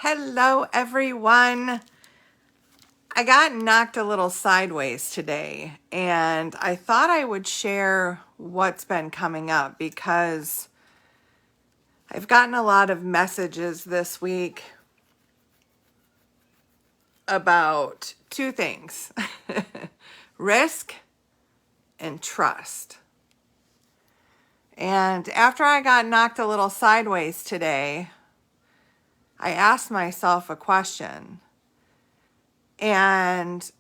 Hello, everyone. I got knocked a little sideways today, and I thought I would share what's been coming up because I've gotten a lot of messages this week about two things, risk and trust. And after I got knocked a little sideways today, I asked myself a question. And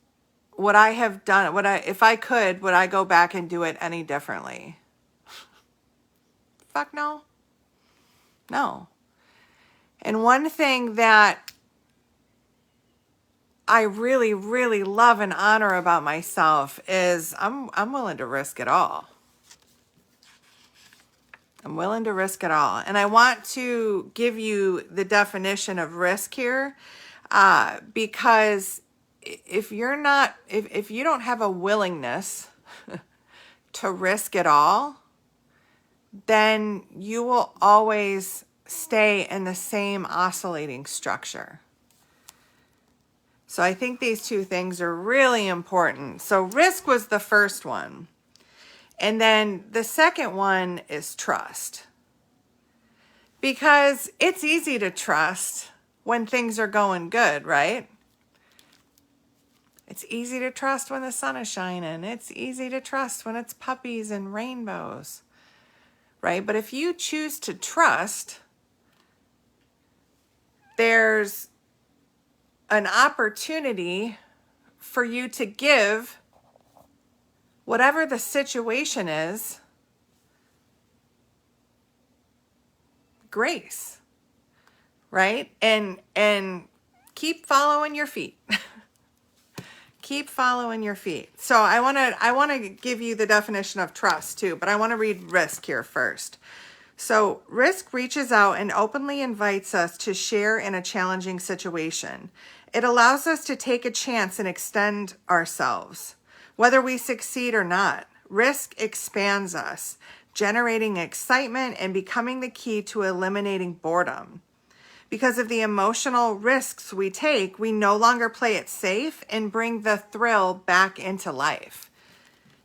would I have done it? If I could, would I go back and do it any differently? Fuck no. No. And one thing that I really, really love and honor about myself is I'm willing to risk it all. I'm willing to risk it all. And I want to give you the definition of risk here, because if you don't have a willingness to risk it all, then you will always stay in the same oscillating structure. So I think these two things are really important. So risk was the first one. And then the second one is trust. Because it's easy to trust when things are going good, right? It's easy to trust when the sun is shining. It's easy to trust when it's puppies and rainbows, right? But if you choose to trust, there's an opportunity for you to give whatever the situation is grace, right? And keep following your feet. Keep following your feet. So I want to give you the definition of trust too, but I want to read risk here first. So risk reaches out and openly invites us to share in a challenging situation. It allows us to take a chance and extend ourselves. Whether we succeed or not, risk expands us, generating excitement and becoming the key to eliminating boredom. Because of the emotional risks we take, we no longer play it safe and bring the thrill back into life.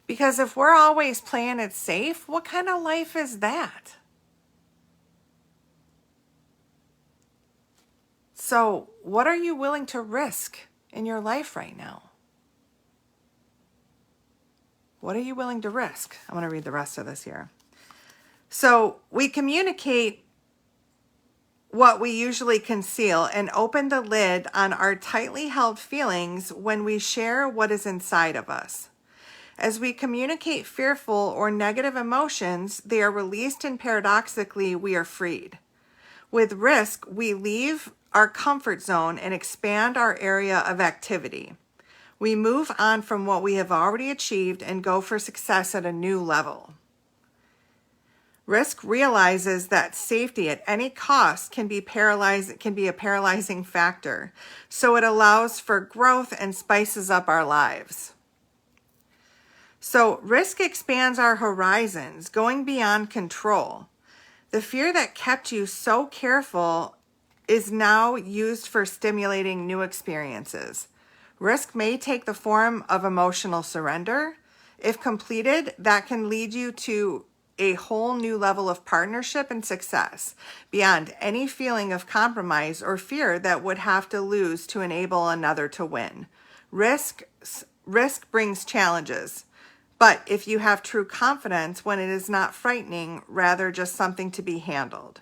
Because if we're always playing it safe, what kind of life is that? So, what are you willing to risk in your life right now? What are you willing to risk? I want to read the rest of this here. So, we communicate what we usually conceal and open the lid on our tightly held feelings when we share what is inside of us. As we communicate fearful or negative emotions, they are released and paradoxically, we are freed. With risk, we leave our comfort zone and expand our area of activity. We move on from what we have already achieved and go for success at a new level. Risk realizes that safety at any cost can be a paralyzing factor, so it allows for growth and spices up our lives. So risk expands our horizons, going beyond control. The fear that kept you so careful is now used for stimulating new experiences. Risk may take the form of emotional surrender. If completed, that can lead you to a whole new level of partnership and success beyond any feeling of compromise or fear that would have to lose to enable another to win. Risk brings challenges, but if you have true confidence when it is not frightening, rather just something to be handled.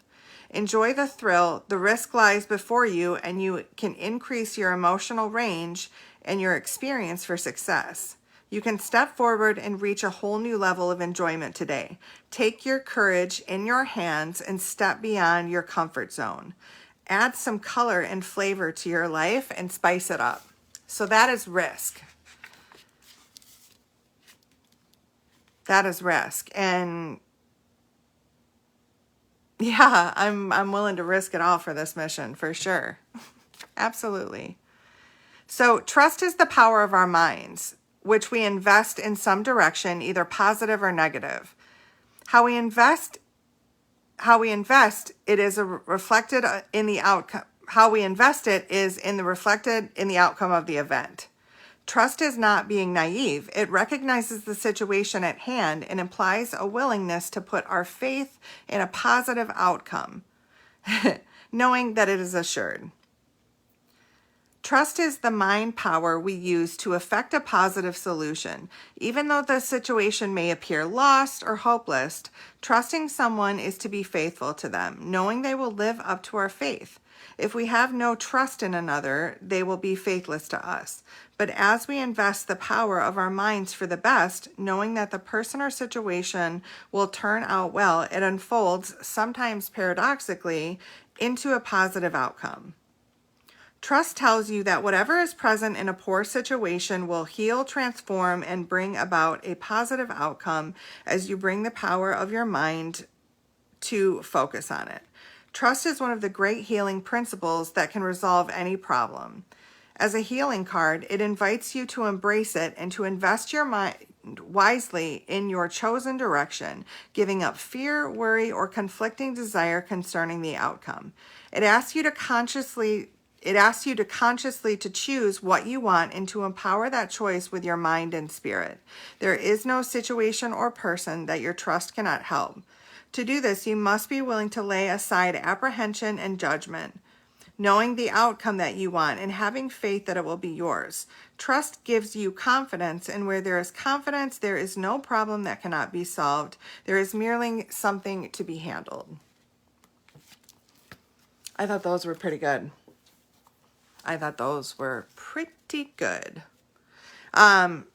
Enjoy the thrill, the risk lies before you, and you can increase your emotional range and your experience for success. You can step forward and reach a whole new level of enjoyment today. Take your courage in your hands and step beyond your comfort zone. Add some color and flavor to your life and spice it up. So that is risk. That is risk. And yeah, I'm willing to risk it all for this mission, for sure. Absolutely. So trust is the power of our minds, which we invest in some direction, either positive or negative. How we invest, it is reflected in the outcome. how we invest it is reflected in the outcome of the event. Trust is not being naive. It recognizes the situation at hand and implies a willingness to put our faith in a positive outcome, knowing that it is assured. Trust is the mind power we use to effect a positive solution. Even though the situation may appear lost or hopeless, trusting someone is to be faithful to them, knowing they will live up to our faith. If we have no trust in another, they will be faithless to us. But as we invest the power of our minds for the best, knowing that the person or situation will turn out well, it unfolds, sometimes paradoxically, into a positive outcome. Trust tells you that whatever is present in a poor situation will heal, transform, and bring about a positive outcome as you bring the power of your mind to focus on it. Trust is one of the great healing principles that can resolve any problem. As a healing card, it invites you to embrace it and to invest your mind wisely in your chosen direction, giving up fear, worry, or conflicting desire concerning the outcome. It asks you to consciously to choose what you want and to empower that choice with your mind and spirit. There is no situation or person that your trust cannot help. To do this, you must be willing to lay aside apprehension and judgment, knowing the outcome that you want and having faith that it will be yours. Trust gives you confidence, and where there is confidence, there is no problem that cannot be solved. There is merely something to be handled. I thought those were pretty good.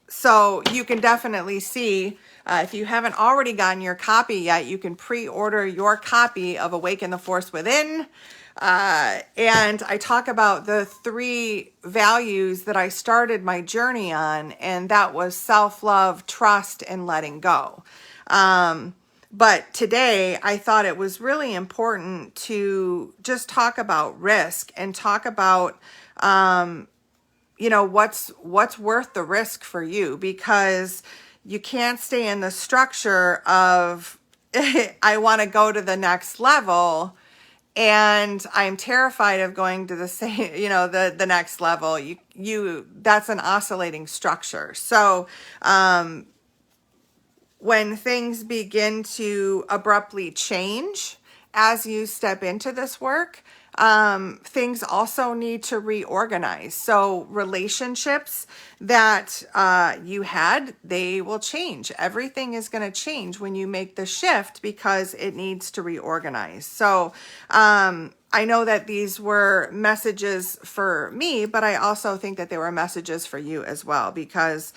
So you can definitely see, if you haven't already gotten your copy yet, you can pre-order your copy of Awaken the Force Within. And I talk about the 3 values that I started my journey on, and that was self-love, trust, and letting go. But today I thought it was really important to just talk about risk and talk about, what's worth the risk for you, because you can't stay in the structure of, I want to go to the next level and I'm terrified of going to the same, the next level. That's an oscillating structure. So, when things begin to abruptly change as you step into this work, things also need to reorganize. So relationships that you had, they will change. Everything is going to change when you make the shift because it needs to reorganize. So I know that these were messages for me, but I also think that they were messages for you as well, because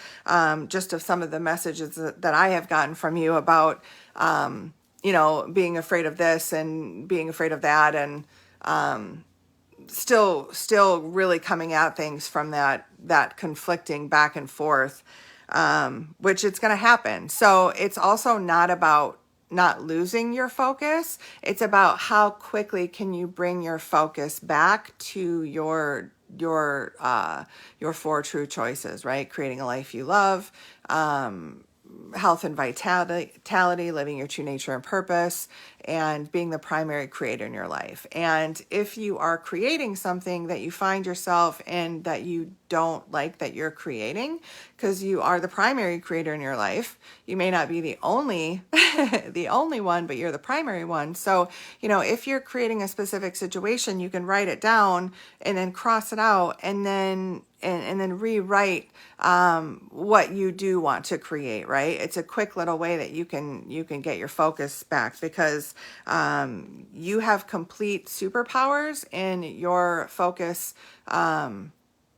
just of some of the messages that I have gotten from you about, being afraid of this and being afraid of that, and still really coming at things from that conflicting back and forth, which it's going to happen. So it's also not about not losing your focus. It's about how quickly can you bring your focus back to your 4 true choices, right? Creating a life you love, health and vitality, living your true nature and purpose, and being the primary creator in your life. And if you are creating something that you find yourself in that you don't like that you're creating, because you are the primary creator in your life, you may not be the only one, but you're the primary one. So, if you're creating a specific situation, you can write it down and then cross it out, and then rewrite what you do want to create, right? It's a quick little way that you can get your focus back, because you have complete superpowers in your focus,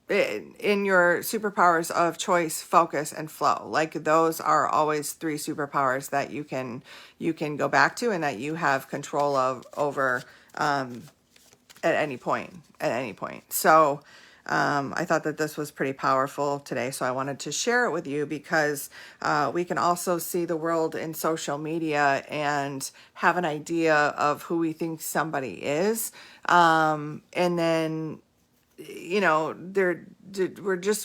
in your superpowers of choice, focus, and flow. Like, those are always 3 superpowers that you can go back to and that you have control of over at any point. So I thought that this was pretty powerful today, so I wanted to share it with you, because we can also see the world in social media and have an idea of who we think somebody is, and then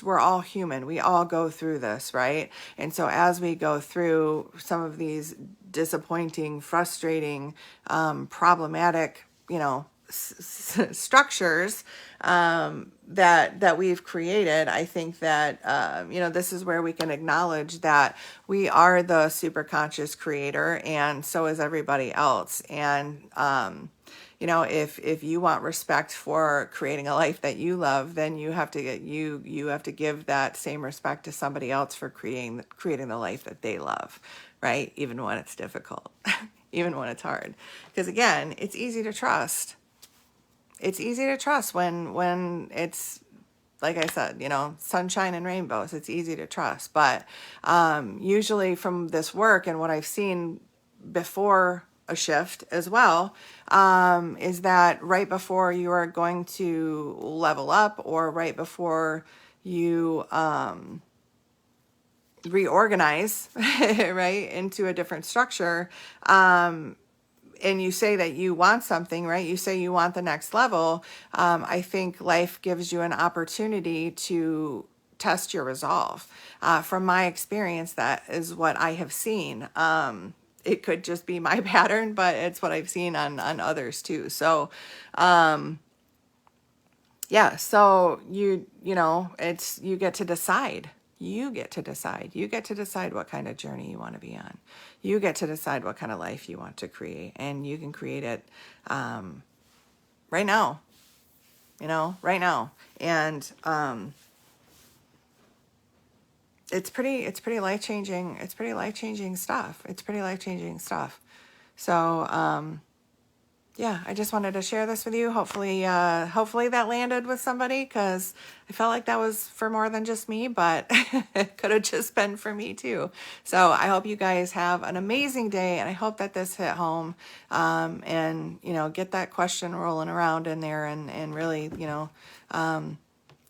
we're all human. We all go through this, right? And so as we go through some of these disappointing, frustrating, problematic, structures that we've created, I think that this is where we can acknowledge that we are the superconscious creator, and so is everybody else. And if you want respect for creating a life that you love, then you have to give that same respect to somebody else for creating the life that they love, right? Even when it's difficult, even when it's hard, because again, it's easy to trust. It's easy to trust when it's, like I said, sunshine and rainbows. It's easy to trust. But usually from this work and what I've seen before a shift as well, is that right before you are going to level up, or right before you reorganize, right, into a different structure, and you say that you want something, right? You say you want the next level. I think life gives you an opportunity to test your resolve. From my experience, that is what I have seen. It could just be my pattern, but it's what I've seen on others too. So, so you get to decide. You get to decide. You get to decide what kind of journey you want to be on. You get to decide what kind of life you want to create, and you can create it right now. Right now, and it's pretty life changing. It's pretty life changing stuff. So I just wanted to share this with you. Hopefully that landed with somebody, because I felt like that was for more than just me, but it could have just been for me too. So I hope you guys have an amazing day, and I hope that this hit home, and get that question rolling around in there, and really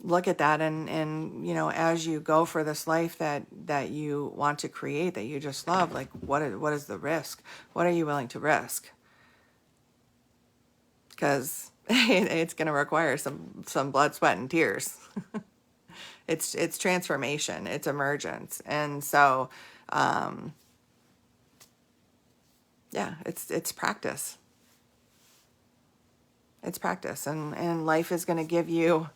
look at that, and as you go for this life that you want to create, that you just love, like what is the risk? What are you willing to risk? Because it's going to require some blood, sweat, and tears. It's transformation, it's emergence, and so it's practice. It's practice, and life is going to give you,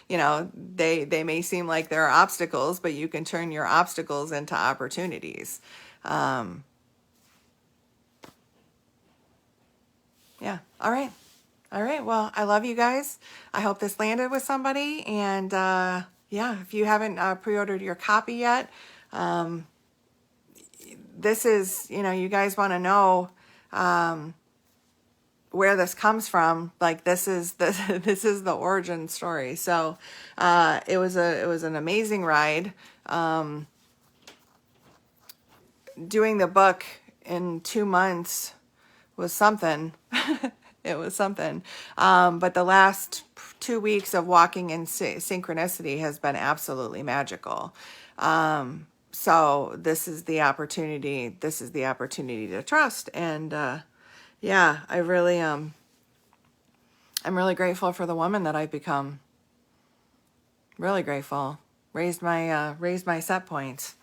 they may seem like there are obstacles, but you can turn your obstacles into opportunities. All right. Well, I love you guys. I hope this landed with somebody. And if you haven't pre-ordered your copy yet, this is, you guys want to know where this comes from. Like, this is the origin story. So it was an amazing ride. Doing the book in 2 months was something. It was something. But the last 2 weeks of walking in synchronicity has been absolutely magical. So this is the opportunity. This is the opportunity to trust. And I really I'm really grateful for the woman that I've become. Really grateful. Raised my set points.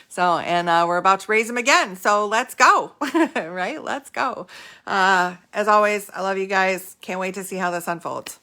So, and we're about to raise them again. So let's go, right? Let's go. As always, I love you guys. Can't wait to see how this unfolds.